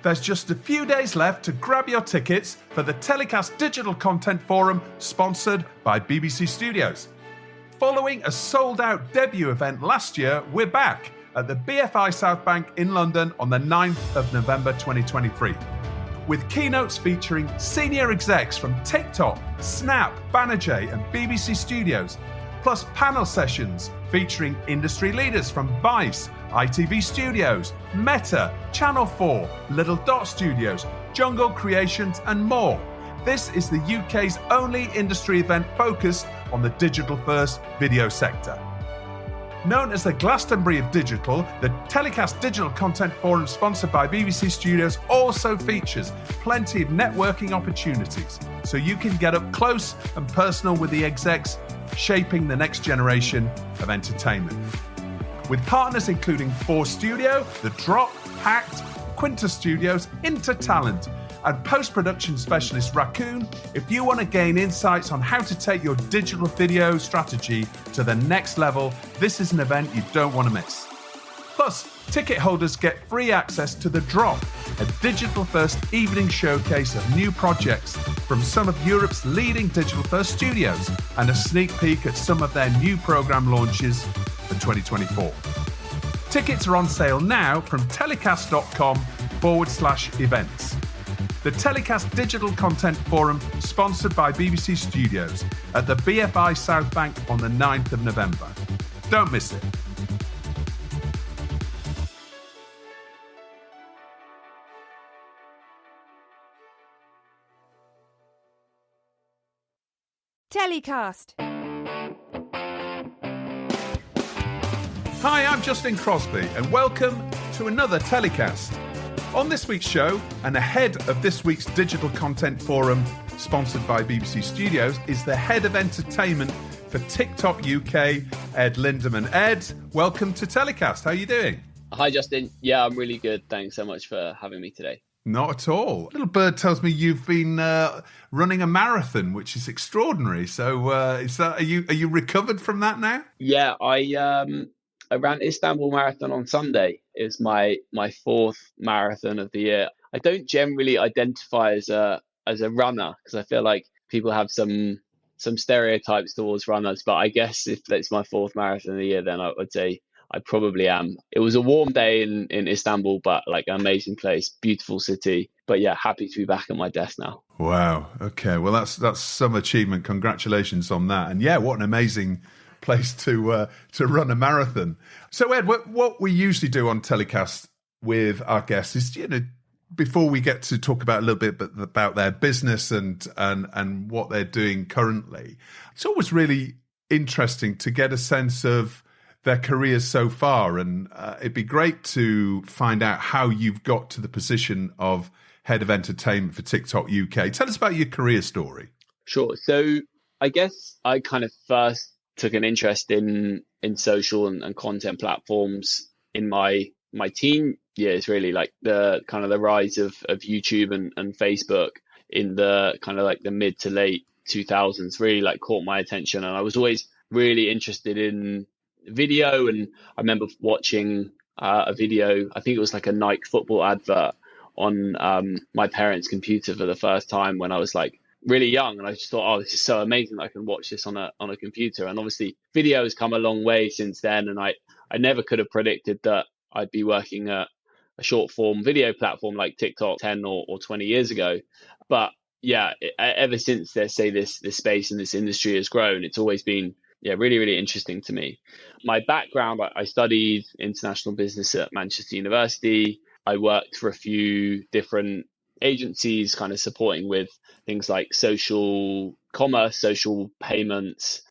There's just a few days left to grab your tickets for the TellyCast Digital Content Forum sponsored by BBC Studios. Following a sold-out debut event last year, we're back at the BFI South Bank in London on the 9th of November 2023. With keynotes featuring senior execs from TikTok, Snap, Banijay and BBC Studios, plus panel sessions featuring industry leaders from Vice, ITV Studios, Meta, Channel 4, Little Dot Studios, Jungle Creations and more. This is the UK's only industry event focused on the digital-first video sector. Known as the Glastonbury of Digital, the TellyCast Digital Content Forum sponsored by BBC Studios also features plenty of networking opportunities, so you can get up close and personal with the execs shaping the next generation of entertainment. With partners including 4 Studio, The Drop, Hacked, Quinta Studios, Intertalent, and post-production specialist Raccoon, if you want to gain insights on how to take your digital video strategy to the next level, this is an event you don't want to miss. Plus, ticket holders get free access to The Drop, a digital-first evening showcase of new projects from some of Europe's leading digital-first studios, and a sneak peek at some of their new programme launches for 2024. Tickets are on sale now from telecast.com/events. The TellyCast Digital Content Forum, sponsored by BBC Studios, at the BFI South Bank on the 9th of November. Don't miss it. TellyCast. Hi, I'm Justin Crosby, and welcome to another TellyCast. On this week's show, and ahead of this week's Digital Content Forum, sponsored by BBC Studios, is the Head of Entertainment for TikTok UK, Ed Lindeman. Ed, welcome to TellyCast. How are you doing? Hi, Justin. Yeah, I'm really good. Thanks so much for having me today. Not at all. Little bird tells me you've been running a marathon, which is extraordinary. So, are you recovered from that now? Yeah, I ran Istanbul Marathon on Sunday. It's my 4th marathon of the year. I don't generally identify as a runner because I feel like people have some stereotypes towards runners. But I guess if that's my 4th marathon of the year, then I would say I probably am. It was a warm day in Istanbul, but like an amazing place, beautiful city. But yeah, happy to be back at my desk now. Wow. Okay. Well, that's some achievement. Congratulations on that. And yeah, what an amazing place to run a marathon. So Ed, what we usually do on TellyCast with our guests is, before we get to talk about a little bit about their business and what they're doing currently, it's always really interesting to get a sense of their careers so far. And it'd be great to find out how you've got to the position of Head of Entertainment for TikTok UK. Tell us about your career story. Sure. So I guess I kind of first took an interest in social and content platforms in my teen years, really, like the kind of the rise of YouTube and Facebook in the kind of like the mid to late 2000s really like caught my attention. And I was always really interested in video. And I remember watching a video, I think it was like a Nike football advert on my parents' computer for the first time when I was like really young, and I just thought, oh, this is so amazing that I can watch this on a computer. And obviously video has come a long way since then, and I never could have predicted that I'd be working at a short form video platform like TikTok 10 or 20 years ago. But yeah, ever since this space and this industry has grown, it's always been really, really interesting to me. My background, I studied international business at Manchester University. I worked for a few different agencies kind of supporting with things like social commerce, social payments,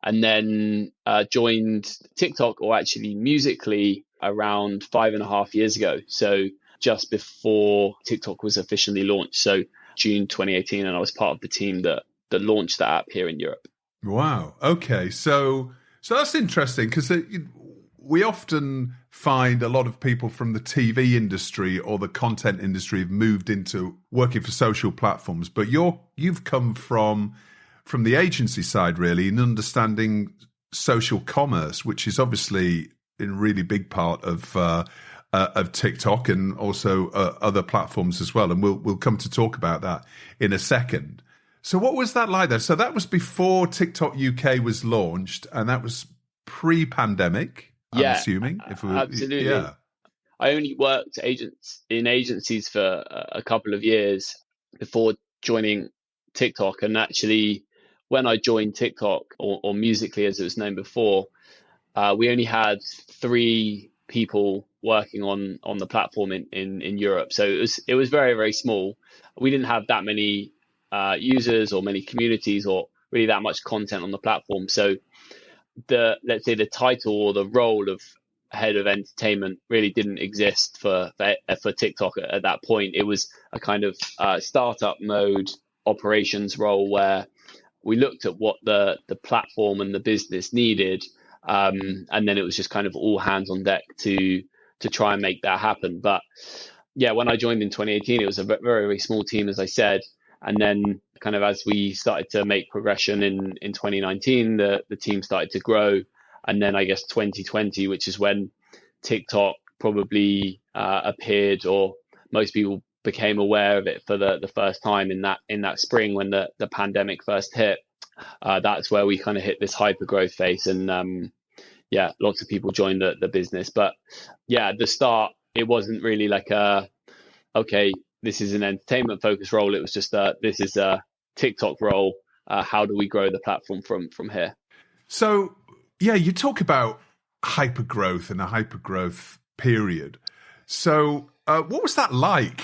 and then joined TikTok, or actually Musical.ly, around 5.5 years ago. So just before TikTok was officially launched. So June 2018, and I was part of the team that launched that app here in Europe. Wow. Okay. So that's interesting, because we often find a lot of people from the TV industry or the content industry have moved into working for social platforms, but you've come from the agency side, really, in understanding social commerce, which is obviously a really big part of of TikTok and also other platforms as well. And we'll come to talk about that in a second. So what was that like then? So that was before TikTok UK was launched, and that was pre-pandemic, I'm assuming. Absolutely. Yeah. I only worked in agencies for a couple of years before joining TikTok. And actually, when I joined TikTok, or Musically as it was known before, we only had 3 people working on the platform in Europe. So it was very, very small. We didn't have that many users or many communities or really that much content on the platform. So let's say the title or the role of head of entertainment really didn't exist for TikTok at that point. It was a kind of startup mode operations role where we looked at what the platform and the business needed, and then it was just kind of all hands on deck to try and make that happen. But yeah, when I joined in 2018, it was a very, very small team, as I said. And then kind of as we started to make progression in 2019, the team started to grow. And then I guess 2020, which is when TikTok probably appeared, or most people became aware of it for the first time in that spring when the pandemic first hit. That's where we kind of hit this hyper growth phase. And lots of people joined the business. But yeah, at the start, it wasn't really like okay, this is an entertainment focused role. It was just this is a TikTok role. How do we grow the platform from here? So yeah, you talk about hyper growth and a hyper growth period. So what was that like?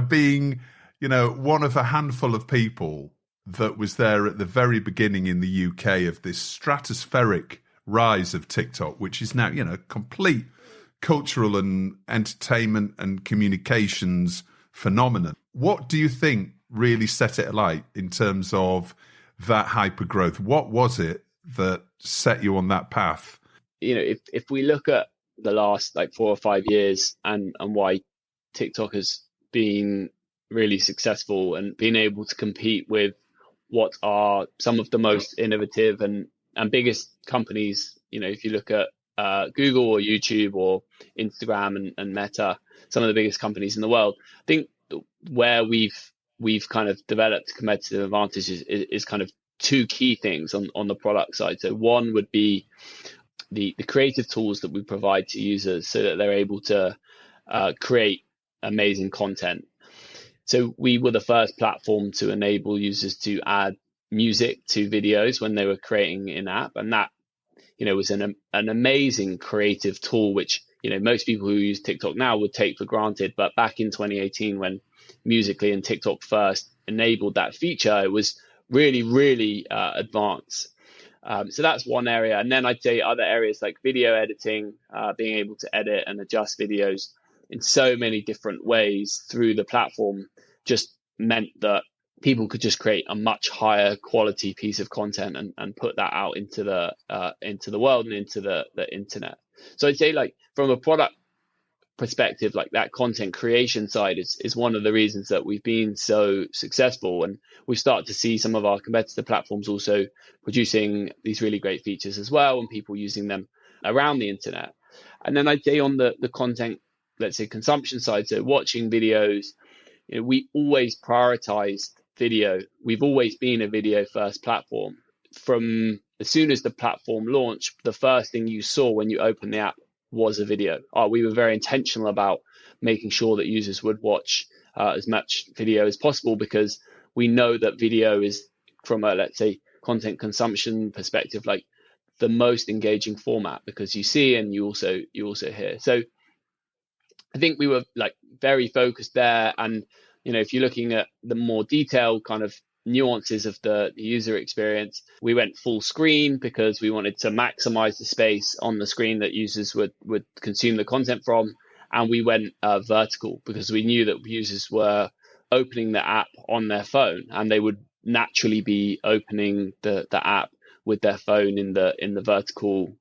Being one of a handful of people that was there at the very beginning in the UK of this stratospheric rise of TikTok, which is now complete cultural and entertainment and communications phenomenon. What do you think really set it alight in terms of that hyper growth? What was it that set you on that path? If we look at the last 4 or 5 years and why TikTok has been really successful and been able to compete with what are some of the most innovative and biggest companies, if you look at Google or YouTube or Instagram and Meta, some of the biggest companies in the world. I think where we've kind of developed competitive advantages is kind of 2 key things on the product side. So one would be the creative tools that we provide to users so that they're able to create amazing content. So we were the first platform to enable users to add music to videos when they were creating in-app, and that was an amazing creative tool, which most people who use TikTok now would take for granted. But back in 2018, when Musically and TikTok first enabled that feature, it was really, really advanced. So that's one area. And then I'd say other areas like video editing, being able to edit and adjust videos in so many different ways through the platform just meant that people could just create a much higher quality piece of content and put that out into the world and into the internet. So I'd say from a product perspective, that content creation side is one of the reasons that we've been so successful. And we start to see some of our competitor platforms also producing these really great features as well, and people using them around the internet. And then I'd say on the content, let's say consumption side, so watching videos, we always prioritized video. We've always been a video first platform. From as soon as the platform launched, the first thing you saw when you opened the app was a video. We were very intentional about making sure that users would watch as much video as possible, because we know that video is, from a, let's say, content consumption perspective, the most engaging format, because you see and you also hear. So I think we were very focused there. And if you're looking at the more detailed kind of nuances of the user experience, we went full screen because we wanted to maximize the space on the screen that users would consume the content from. And we went vertical because we knew that users were opening the app on their phone, and they would naturally be opening the app with their phone in the vertical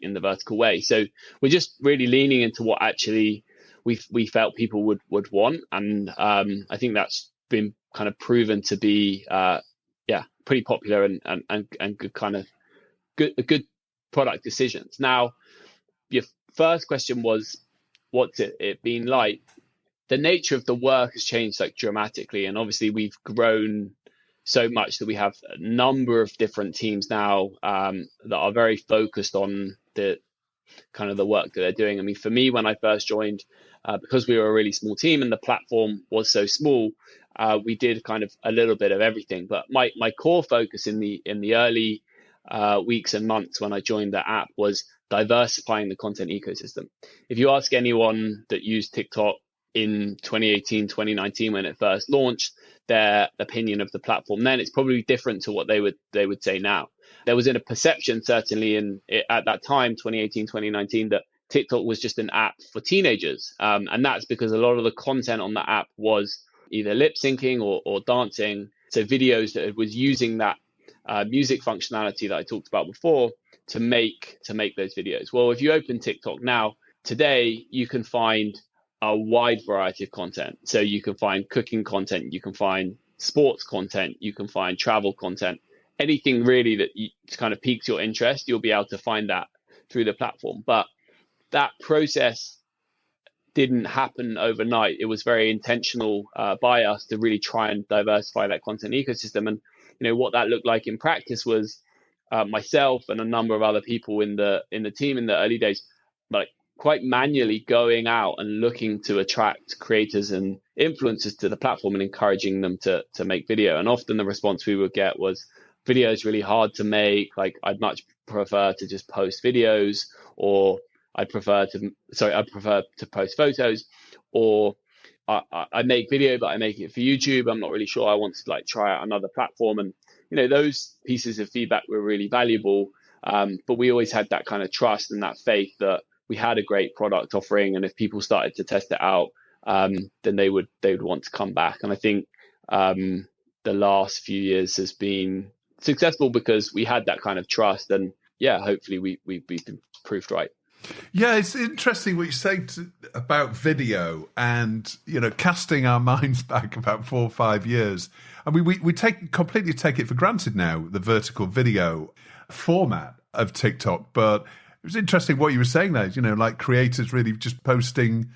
in the vertical way. So we're just really leaning into what actually we felt people would want, and I think that's been kind of proven to be pretty popular and good kind of good product decisions. Now, your first question was what's it been like? The nature of the work has changed like dramatically, and obviously we've grown so much that we have a number of different teams now that are very focused on the kind of the work that they're doing. I mean, for me, when I first joined, because we were a really small team and the platform was so small, we did kind of a little bit of everything. But my core focus in the early weeks and months when I joined the app was diversifying the content ecosystem. If you ask anyone that used TikTok in 2018, 2019, when it first launched, their opinion of the platform then, it's probably different to what they would say now. There was a perception, certainly at that time, 2018, 2019, that TikTok was just an app for teenagers. And that's because a lot of the content on the app was either lip syncing or dancing. So videos that was using that music functionality that I talked about before to make those videos. Well, if you open TikTok now, today, you can find a wide variety of content. So you can find cooking content, you can find sports content, you can find travel content, anything really that kind of piques your interest, you'll be able to find that through the platform. But that process didn't happen overnight. It was very intentional by us to really try and diversify that content ecosystem. And what that looked like in practice was myself and a number of other people in the team in the early days, like quite manually going out and looking to attract creators and influencers to the platform and encouraging them to make video. And often the response we would get was, video is really hard to make. Like, I'd much prefer to just post videos, or I prefer to post photos, or I make video, but I make it for YouTube. I'm not really sure. I want to like try out another platform. And, those pieces of feedback were really valuable. But we always had that kind of trust and that faith that we had a great product offering. And if people started to test it out, then they would want to come back. And I think the last few years has been successful because we had that kind of trust. And yeah, hopefully we've been proved right. Yeah, it's interesting what you say about video and, casting our minds back about 4 or 5 years. I mean, we completely take it for granted now, the vertical video format of TikTok. But it was interesting what you were saying there, like creators really just posting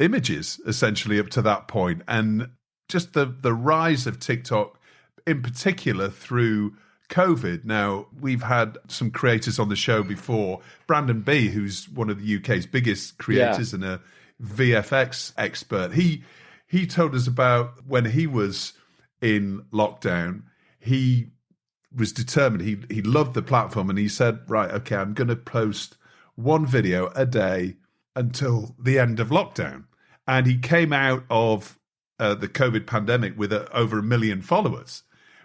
images essentially up to that point. And just the rise of TikTok in particular through COVID. Now, we've had some creators on the show before. Brandon B, who's one of the UK's biggest creators and a VFX expert. He told us about when he was in lockdown, he was determined. He loved the platform and he said, right, okay, I'm going to post one video a day until the end of lockdown. And he came out of the COVID pandemic with over 1 million followers,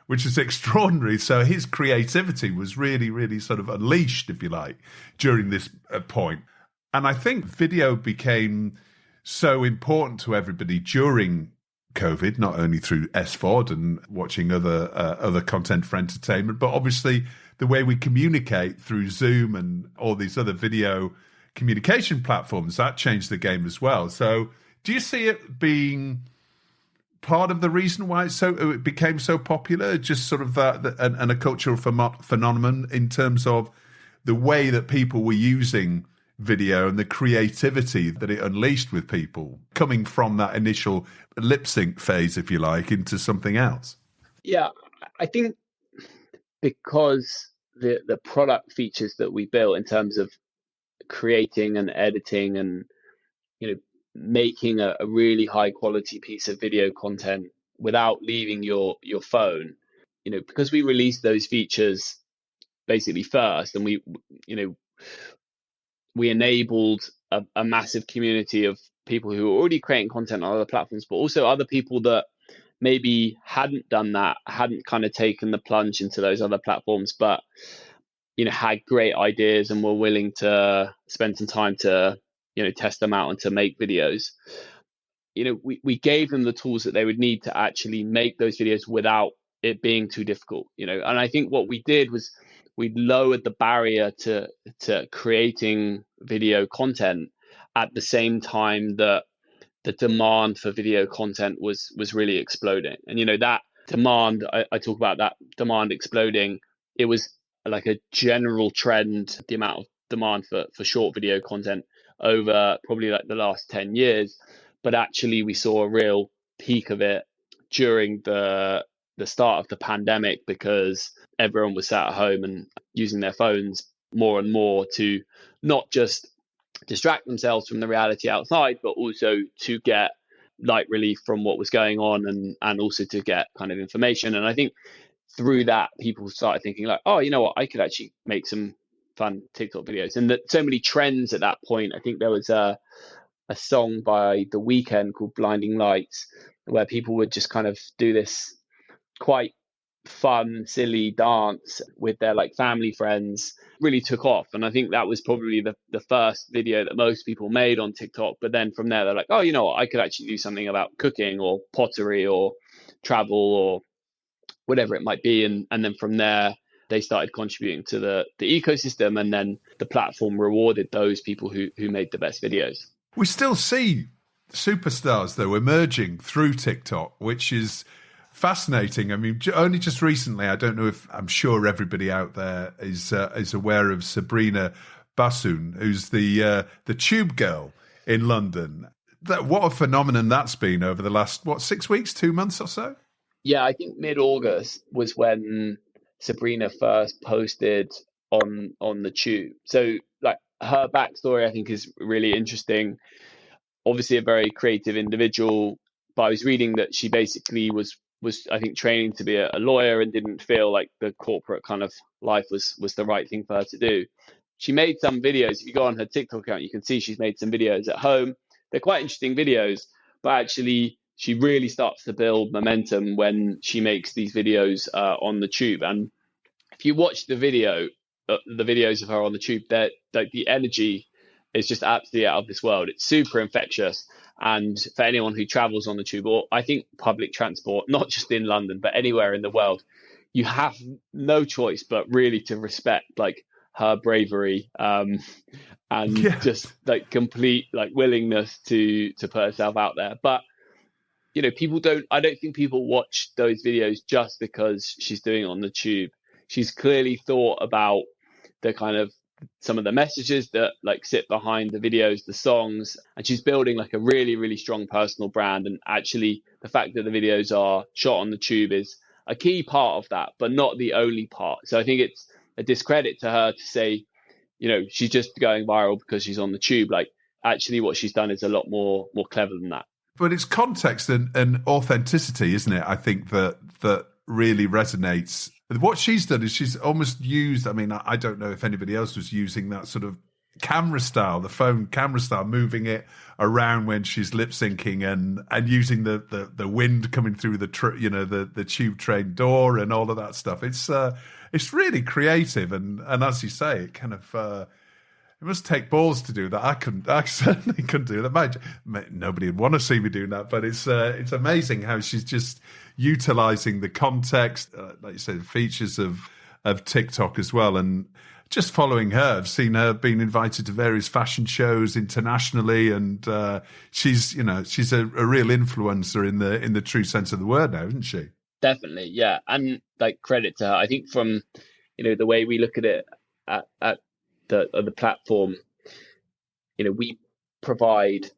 which is extraordinary. So his creativity was really, really sort of unleashed, if you like, during this point. And I think video became so important to everybody during COVID, not only through SVOD and watching other content for entertainment, but obviously the way we communicate through Zoom and all these other video communication platforms, that changed the game as well. So do you see it being part of the reason why it became so popular, just sort of that and a cultural phenomenon in terms of the way that people were using video and the creativity that it unleashed with people coming from that initial lip sync phase, if you like, into something else? Yeah, I think because the product features that we built in terms of creating and editing and making a really high quality piece of video content without leaving your phone, because we released those features basically first, and we enabled a massive community of people who were already creating content on other platforms, but also other people that maybe hadn't done that, hadn't kind of taken the plunge into those other platforms, but had great ideas and were willing to spend some time to test them out and to make videos. We gave them the tools that they would need to actually make those videos without it being too difficult. And I think what we did was we lowered the barrier to creating video content at the same time that the demand for video content was really exploding. And that demand, I talk about that demand exploding. It was like a general trend, the amount of demand for short video content over probably like the last 10 years. But actually we saw a real peak of it during the start of the pandemic, because everyone was sat at home and using their phones more and more to not just distract themselves from the reality outside, but also to get light relief from what was going on, and also to get kind of information. And I think through that, people started thinking like, oh, you know what, I could actually make some fun TikTok videos. And that so many trends at that point. I think there was a song by The Weeknd called Blinding Lights, where people would just kind of do this quite fun, silly dance with their like family friends. Really took off. And I think that was probably the first video that most people made on TikTok. But then from there, they're like, oh, you know what, I could actually do something about cooking or pottery or travel or whatever it might be. And then from there, they started contributing to the ecosystem, and then the platform rewarded those people who made the best videos. We still see superstars, though, emerging through TikTok, which is fascinating. I mean, only just recently, I don't know if I'm sure everybody out there is aware of Sabrina Bassoon, who's the tube girl in London. What a phenomenon that's been over the last, 6 weeks, 2 months or so? Yeah, I think mid-August was when Sabrina first posted on the tube. So like her backstory, I think, is really interesting. Obviously a very creative individual, but I was reading that she basically was I think training to be a lawyer and didn't feel like the corporate kind of life was the right thing for her to do. She made some videos. If you go on her TikTok account, you can see she's made some videos at home. They're quite interesting videos, but actually she really starts to build momentum when she makes these videos on the tube. And if you watch the videos of her on the tube, that like the energy is just absolutely out of this world. It's super infectious. And for anyone who travels on the tube, or I think public transport, not just in London, but anywhere in the world, you have no choice but really to respect like her bravery and just like complete like willingness to put herself out there. But you know, I don't think people watch those videos just because she's doing it on the tube. She's clearly thought about the kind of some of the messages that like sit behind the videos, the songs, and she's building like a really, really strong personal brand. And actually the fact that the videos are shot on the tube is a key part of that, but not the only part. So I think it's a discredit to her to say, you know, she's just going viral because she's on the tube. Like actually what she's done is a lot more clever than that. But it's context and authenticity, isn't it? I think that really resonates. What she's done is she's almost used, I mean, I don't know if anybody else was using that sort of camera style, the phone camera style, moving it around when she's lip syncing and using the wind coming through the tube train door and all of that stuff. It's really creative. And as you say, it kind of, it must take balls to do that. I certainly couldn't do that. Nobody would want to see me doing that, but it's amazing how she's just utilizing the context, like you said, features of TikTok as well. And just following her, I've seen her being invited to various fashion shows internationally, and she's a real influencer in the true sense of the word now, isn't she? Definitely, yeah. And like credit to her. I think from the way we look at it at the platform, we provide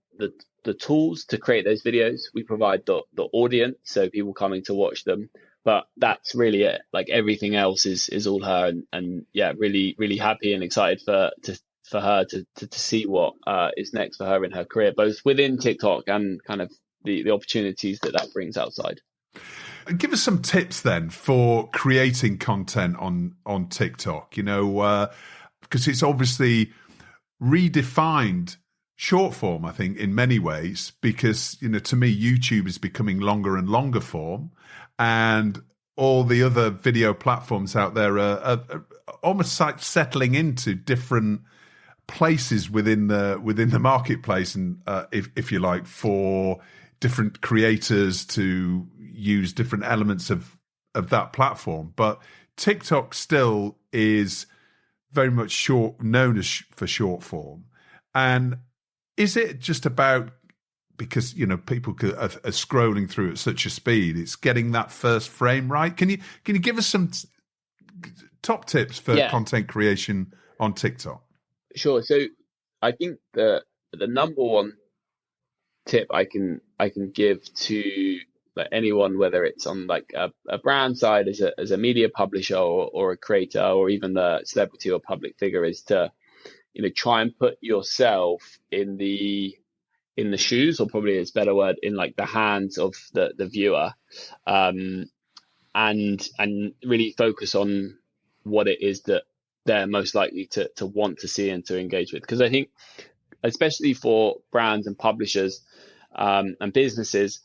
the tools to create those videos. We provide the audience, so people coming to watch them. But that's really it. Like everything else is all her, and yeah, really, really happy and excited for her to see what is next for her in her career, both within TikTok and kind of the opportunities that brings outside. Give us some tips then for creating content on TikTok. Because it's obviously redefined short form, I think, in many ways, because, to me, YouTube is becoming longer and longer form, and all the other video platforms out there are almost like settling into different places within the marketplace, and if you like, for different creators to use different elements of that platform. But TikTok still is very much known for short form. And is it just about, because people are scrolling through at such a speed, it's getting that first frame right? Can you give us some top tips for content creation on TikTok? Sure. So I think that the number one tip I can give to like anyone, whether it's on like a brand side as a media publisher or a creator or even the celebrity or public figure, is to try and put yourself in the shoes, or probably it's a better word, in like the hands of the viewer, and really focus on what it is that they're most likely to want to see and to engage with. Because I think, especially for brands and publishers and businesses,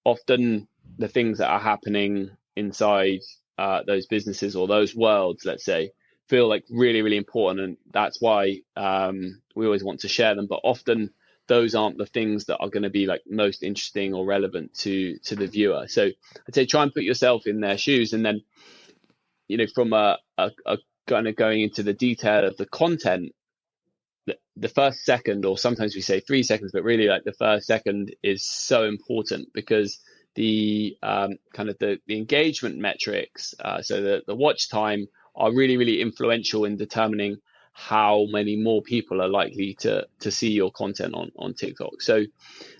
often the things that are happening inside those businesses or those worlds, let's say, feel like really, really important. And that's why we always want to share them. But often those aren't the things that are going to be like most interesting or relevant to the viewer. So I'd say try and put yourself in their shoes. And then, from a kind of going into the detail of the content, the first second, or sometimes we say 3 seconds, but really like the first second is so important, because the kind of the engagement metrics, so the watch time, are really, really influential in determining how many more people are likely to see your content on TikTok. So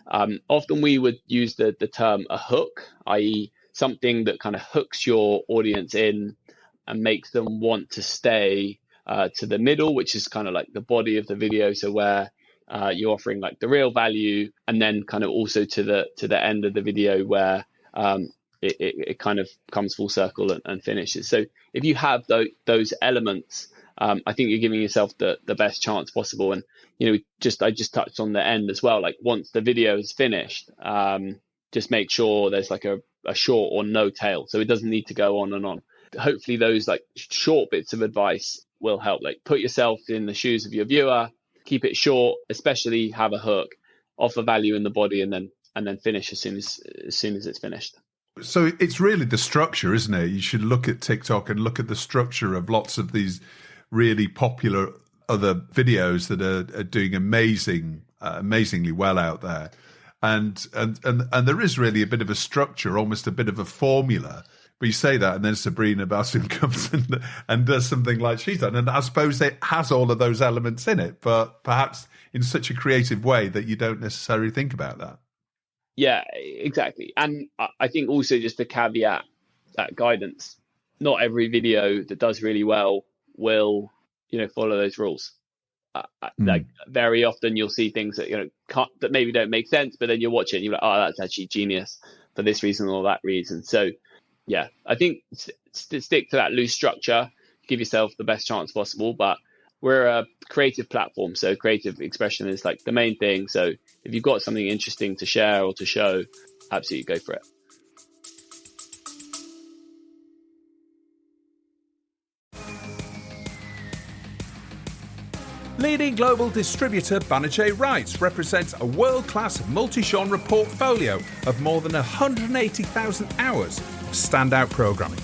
often we would use the term a hook, i.e. something that kind of hooks your audience in and makes them want to stay to the middle, which is kind of like the body of the video. So where you're offering like the real value, and then kind of also to the end of the video where it kind of comes full circle and finishes. So if you have those elements, I think you're giving yourself the best chance possible. And I just touched on the end as well. Like once the video is finished, just make sure there's like a short or no tail, so it doesn't need to go on and on. Hopefully those like short bits of advice will help. Like put yourself in the shoes of your viewer, keep it short, especially have a hook, offer value in the body, and then finish as soon as it's finished. So it's really the structure, isn't it? You should look at TikTok and look at the structure of lots of these really popular other videos that are doing amazingly well out there. And there is really a bit of a structure, almost a bit of a formula. But you say that, and then Sabrina Bassum comes and does something like she's done. And I suppose it has all of those elements in it, but perhaps in such a creative way that you don't necessarily think about that. Yeah, exactly. And I think also just to caveat that guidance, not every video that does really well will, follow those rules. Like very often you'll see things that, that maybe don't make sense, but then you watch it and you're like, oh, that's actually genius for this reason or that reason. So yeah, I think stick to that loose structure, give yourself the best chance possible. But we're a creative platform, so creative expression is like the main thing. So if you've got something interesting to share or to show, absolutely go for it. Leading global distributor Banijay Rights represents a world-class multi-genre portfolio of more than 180,000 hours of standout programming.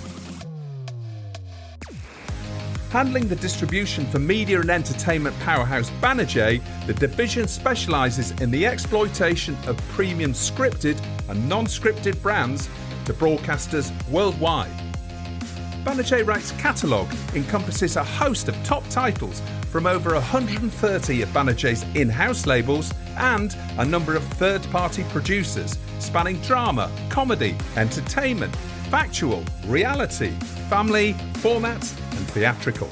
Handling the distribution for media and entertainment powerhouse Banijay, the division specialises in the exploitation of premium scripted and non-scripted brands to broadcasters worldwide. Banijay Rights' catalogue encompasses a host of top titles from over 130 of Banijay's in-house labels and a number of third-party producers spanning drama, comedy, entertainment, factual, reality, family, formats and theatrical.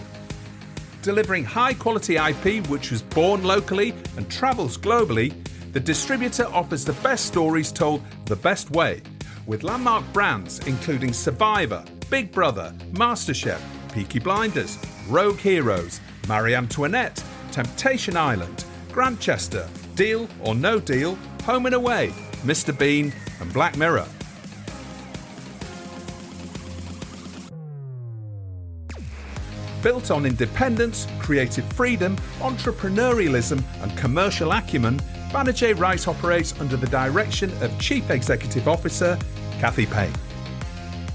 Delivering high-quality IP which was born locally and travels globally, the distributor offers the best stories told the best way, with landmark brands including Survivor, Big Brother, MasterChef, Peaky Blinders, Rogue Heroes, Marie Antoinette, Temptation Island, Grantchester, Deal or No Deal, Home and Away, Mr. Bean and Black Mirror. Built on independence, creative freedom, entrepreneurialism and commercial acumen, Banijay Rights operates under the direction of Chief Executive Officer Kathy Payne.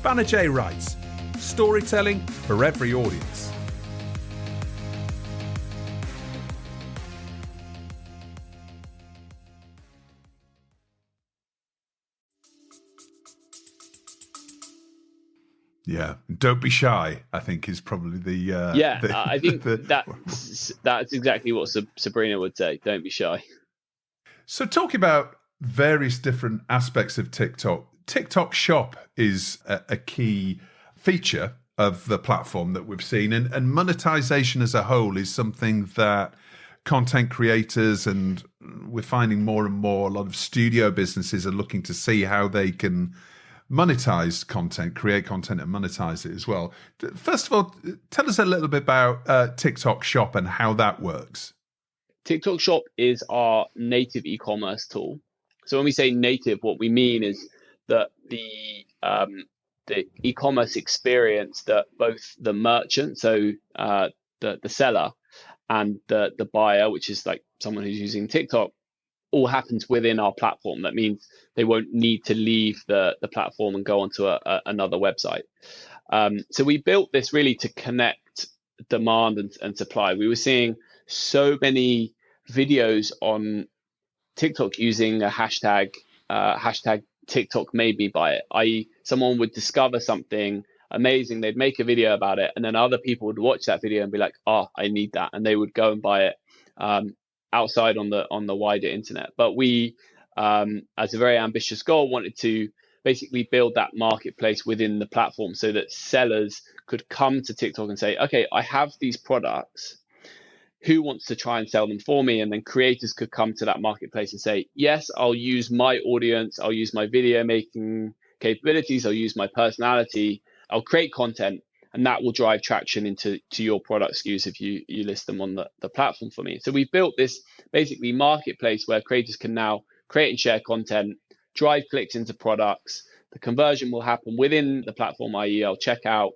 Banijay Rights, storytelling for every audience. Yeah, don't be shy, I think, is probably the... I think that's exactly what Sabrina would say. Don't be shy. So talking about various different aspects of TikTok, TikTok Shop is a key feature of the platform that we've seen, and monetization as a whole is something that content creators, and we're finding more and more, a lot of studio businesses are looking to see how they can monetize content, create content and monetize it as well. First of all, tell us a little bit about TikTok Shop and how that works. TikTok Shop is our native e-commerce tool. So when we say native, what we mean is that the e-commerce experience that both the merchant, so the seller, and the buyer, which is like someone who's using TikTok, all happens within our platform. That means they won't need to leave the platform and go onto another website. So we built this really to connect demand and supply. We were seeing so many videos on TikTok using a hashtag TikTok made me buy it, i.e. someone would discover something amazing, they'd make a video about it, and then other people would watch that video and be like, oh, I need that, and they would go and buy it outside on the wider internet. But we, as a very ambitious goal, wanted to basically build that marketplace within the platform so that sellers could come to TikTok and say, okay, I have these products, who wants to try and sell them for me? And then creators could come to that marketplace and say, yes, I'll use my audience, I'll use my video making capabilities, I'll use my personality, I'll create content, and that will drive traction into your product SKUs if you list them on the platform for me. So we've built this basically marketplace where creators can now create and share content, drive clicks into products. The conversion will happen within the platform, i.e. I'll check out.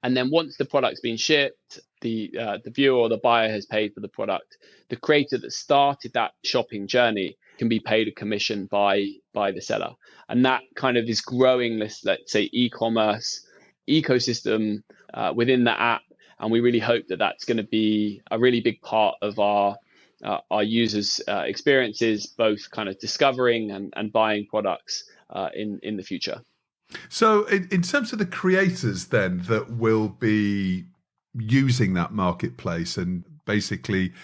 And then once the product's been shipped, the viewer or the buyer has paid for the product, the creator that started that shopping journey can be paid a commission by the seller. And that kind of is growing this, let's say, e-commerce ecosystem within the app. And we really hope that that's going to be a really big part of our users' experiences, both kind of discovering and buying products in the future. So in terms of the creators then that will be using that marketplace and basically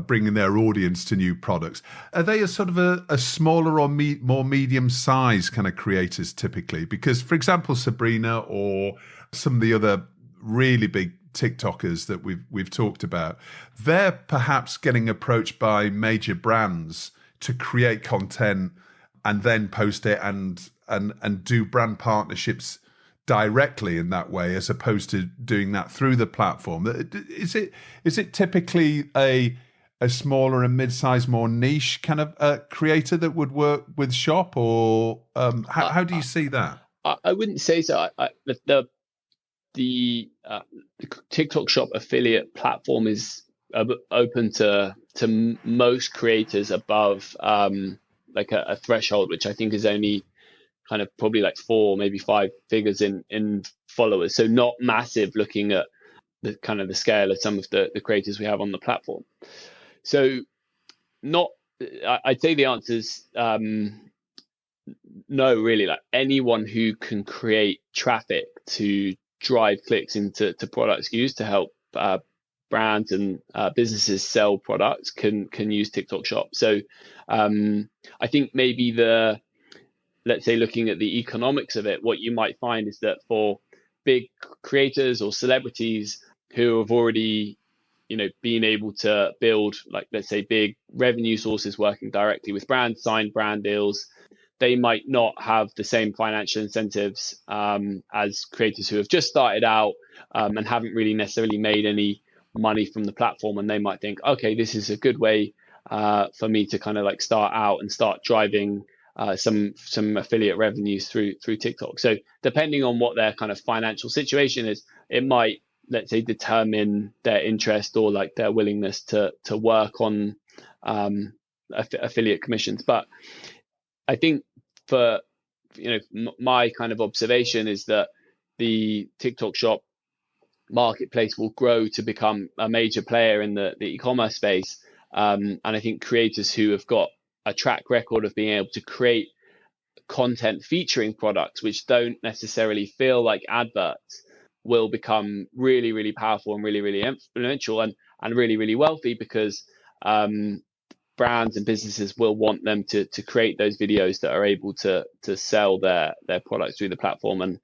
bringing their audience to new products, are they a sort of a smaller or more medium-sized kind of creators typically? Because, for example, Sabrina or some of the other really big TikTokers that we've talked about, they're perhaps getting approached by major brands to create content and then post it and do brand partnerships directly in that way, as opposed to doing that through the platform. Is it typically a smaller and mid-sized, more niche kind of creator that would work with Shop, or how do you see that? I wouldn't say so. The TikTok Shop affiliate platform is open to most creators above like a threshold, which I think is only kind of probably like 4, maybe 5 figures in followers. So not massive, looking at the kind of the scale of some of the creators we have on the platform. So I'd say the answer is no, really. Like anyone who can create traffic to drive clicks into product SKUs to help brands and businesses sell products can use TikTok Shop. So I think maybe let's say looking at the economics of it, what you might find is that for big creators or celebrities who have already, been able to build, like, let's say, big revenue sources working directly with brands, sign brand deals, they might not have the same financial incentives as creators who have just started out and haven't really necessarily made any money from the platform. And they might think, okay, this is a good way for me to kind of like start out and start driving some affiliate revenues through TikTok. So depending on what their kind of financial situation is, it might, let's say, determine their interest or like their willingness to work on affiliate commissions. But I think for my kind of observation is that the TikTok Shop marketplace will grow to become a major player in the e-commerce space. And I think creators who have got a track record of being able to create content featuring products which don't necessarily feel like adverts will become really, really powerful and really, really influential and really, really wealthy, because brands and businesses will want them to create those videos that are able to sell their products through the platform. And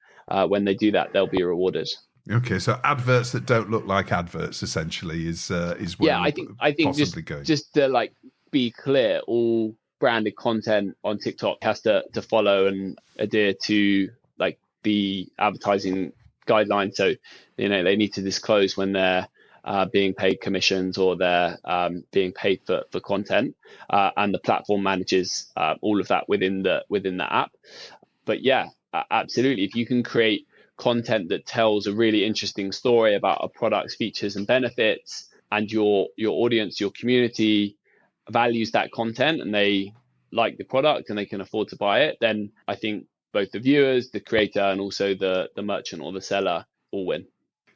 when they do that, they'll be rewarded. Okay, so adverts that don't look like adverts essentially is where I think possibly going. Just to like be clear, all branded content on TikTok has to follow and adhere to like the advertising guidelines. So, they need to disclose when they're being paid commissions or they're being paid for content, and the platform manages all of that within the app. But yeah, absolutely. If you can create content that tells a really interesting story about a product's features and benefits, and your audience, your community values that content and they like the product and they can afford to buy it, then I think both the viewers, the creator, and also the merchant or the seller all win.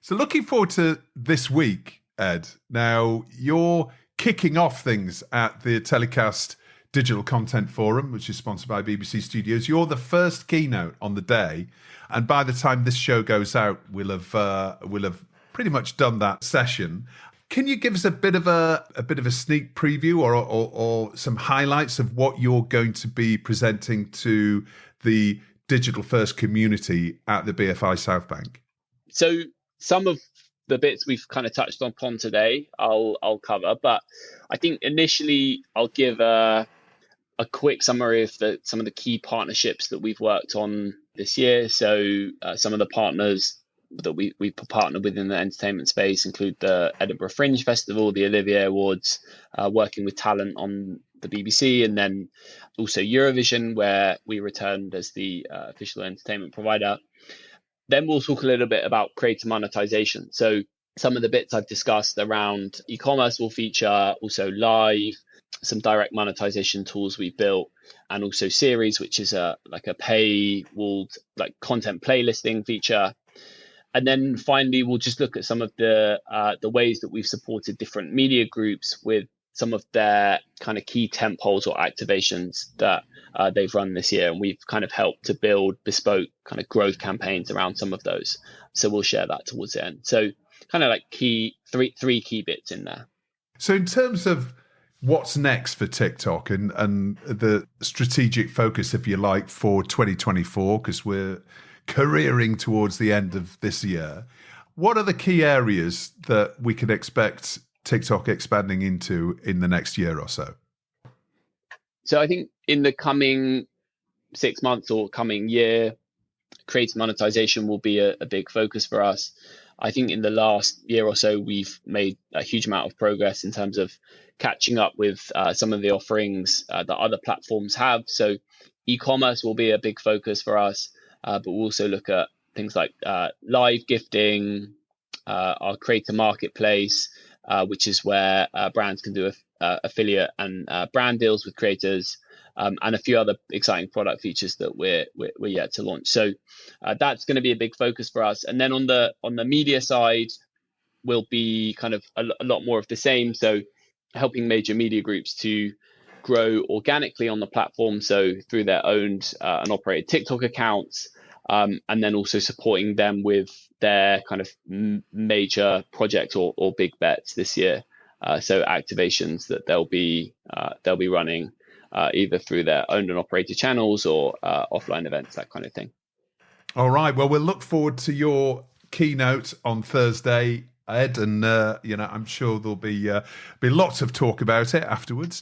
So looking forward to this week, Ed. Now, you're kicking off things at the TellyCast Digital Content Forum, which is sponsored by BBC Studios. You're the first keynote on the day, and by the time this show goes out, we'll have pretty much done that session. Can you give us a bit of a sneak preview or some highlights of what you're going to be presenting to the digital first community at the BFI South Bank? So some of the bits we've kind of touched upon today, I'll cover, but I think initially I'll give a quick summary of some of the key partnerships that we've worked on this year. So some of the partners that we partnered with in the entertainment space include the Edinburgh Fringe Festival, the Olivier Awards, working with talent on the BBC, and then also Eurovision, where we returned as the official entertainment provider. Then we'll talk a little bit about creator monetization. So some of the bits I've discussed around e-commerce will feature, also live, some direct monetization tools we built, and also series, which is a paywalled like content playlisting feature. And then finally, we'll just look at some of the ways that we've supported different media groups with some of their kind of key tentpoles or activations that they've run this year. And we've kind of helped to build bespoke kind of growth campaigns around some of those. So we'll share that towards the end. So kind of like three key bits in there. So in terms of what's next for TikTok and the strategic focus, if you like, for 2024, because we're careering towards the end of this year, what are the key areas that we can expect TikTok expanding into in the next year or so? So I think in the coming 6 months or coming year, creator monetization will be a big focus for us. I think in the last year or so, we've made a huge amount of progress in terms of catching up with some of the offerings that other platforms have. So e-commerce will be a big focus for us, but we'll also look at things like live gifting, our creator marketplace, which is where brands can do affiliate and brand deals with creators, and a few other exciting product features that we're yet to launch. So that's going to be a big focus for us. And then on the media side, will be kind of a lot more of the same. So helping major media groups to grow organically on the platform, so through their owned and operated TikTok accounts, and then also supporting them with their kind of major projects or big bets this year. So activations that they'll be running either through their owned and operated channels or offline events, that kind of thing. All right. Well, we'll look forward to your keynote on Thursday, Ed, and I'm sure there'll be lots of talk about it afterwards.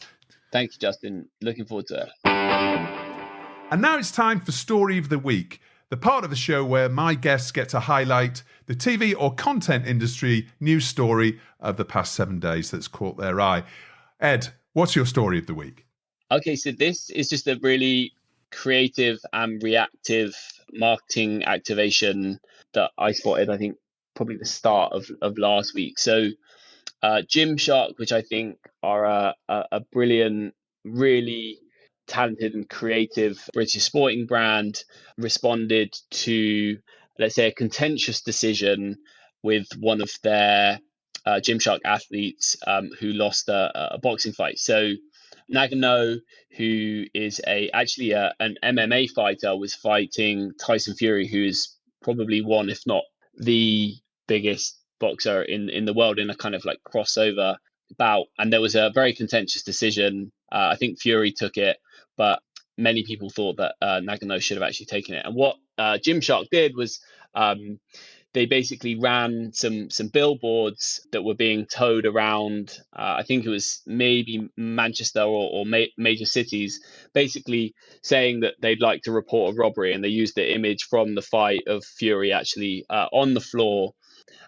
Thank you, Justin. Looking forward to it. And now it's time for Story of the Week, the part of the show where my guests get to highlight the TV or content industry news story of the past 7 days that's caught their eye. Ed, what's your story of the week? Okay, so this is just a really creative and reactive marketing activation that I spotted, I think, probably the start of last week. So Gymshark, which I think are a brilliant, really talented and creative British sporting brand, responded to, let's say, a contentious decision with one of their Gymshark athletes who lost a boxing fight. So Nagano, who is actually an MMA fighter, was fighting Tyson Fury, who is probably one, if not the biggest boxer in the world, in a kind of like crossover bout, and there was a very contentious decision. I think Fury took it, but many people thought that Nagano should have actually taken it. And what Gymshark did was they basically ran some billboards that were being towed around. I think it was maybe Manchester or major cities, basically saying that they'd like to report a robbery, and they used the image from the fight of Fury actually on the floor.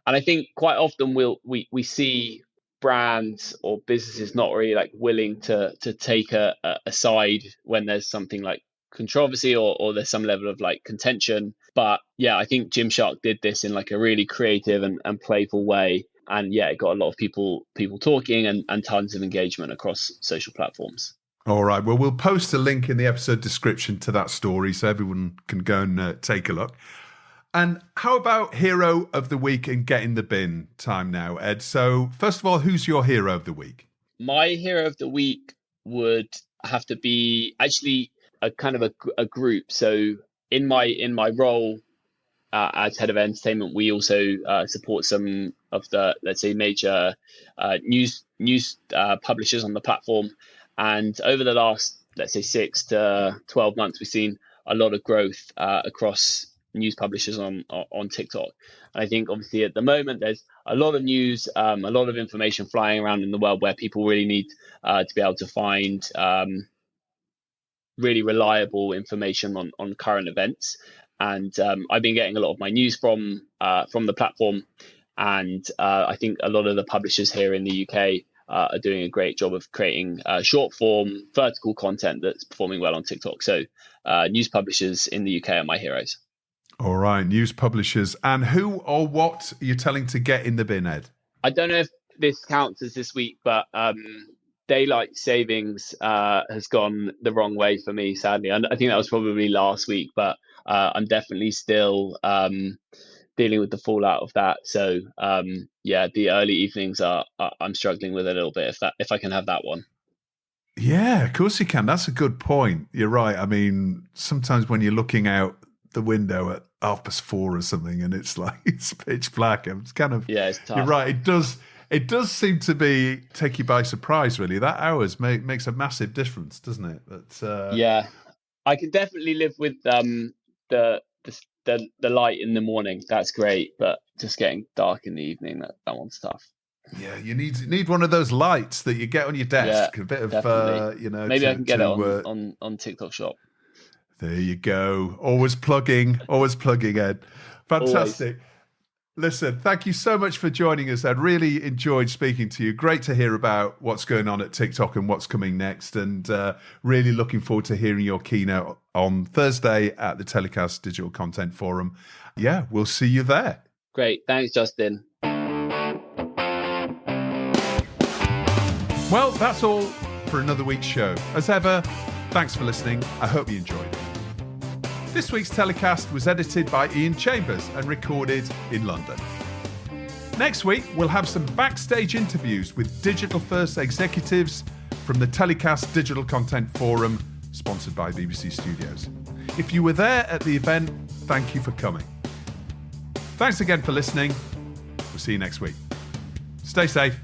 And I think quite often we see brands or businesses not really like willing to take a side when there's something like controversy or there's some level of like contention. But yeah, I think Gymshark did this in like a really creative and playful way. And yeah, it got a lot of people talking and tons of engagement across social platforms. All right. Well, we'll post a link in the episode description to that story so everyone can go and take a look. And how about Hero of the Week and Get in the Bin time now, Ed? So first of all, who's your Hero of the Week? My Hero of the Week would have to be actually a kind of a group. So in my role as head of entertainment, we also support some of the, let's say, major news publishers on the platform. And over the last, let's say, 6 to 12 months, we've seen a lot of growth across news publishers on TikTok. And I think obviously at the moment there's a lot of news, a lot of information flying around in the world where people really need to be able to find really reliable information on current events. And I've been getting a lot of my news from the platform, and I think a lot of the publishers here in the UK are doing a great job of creating short form vertical content that's performing well on TikTok. So news publishers in the UK are my heroes. All right, news publishers. And who or what are you telling to get in the bin, Ed? I don't know if this counts as this week, but daylight savings has gone the wrong way for me, sadly. And I think that was probably last week, but I'm definitely still dealing with the fallout of that. So yeah, the early evenings I'm struggling with a little bit, if I can have that one. Yeah, of course you can. That's a good point. You're right. I mean, sometimes when you're looking out the window at 4:30 or something and it's like it's pitch black, it's kind of, yeah, it's tough. You're right. It does seem to be take you by surprise, really. That hours makes a massive difference, doesn't it? But yeah, I can definitely live with the light in the morning. That's great, but just getting dark in the evening, that one's tough. Yeah, you need one of those lights that you get on your desk. Yeah, a bit of maybe I can get it on TikTok Shop. There you go. Always plugging, Ed. Fantastic. Always. Listen, thank you so much for joining us, Ed. Really enjoyed speaking to you. Great to hear about what's going on at TikTok and what's coming next. And really looking forward to hearing your keynote on Thursday at the TellyCast Digital Content Forum. Yeah, we'll see you there. Great. Thanks, Justin. Well, that's all for another week's show. As ever, thanks for listening. I hope you enjoyed it. This week's telecast was edited by Ian Chambers and recorded in London. Next week, we'll have some backstage interviews with digital-first executives from the TellyCast Digital Content Forum, sponsored by BBC Studios. If you were there at the event, thank you for coming. Thanks again for listening. We'll see you next week. Stay safe.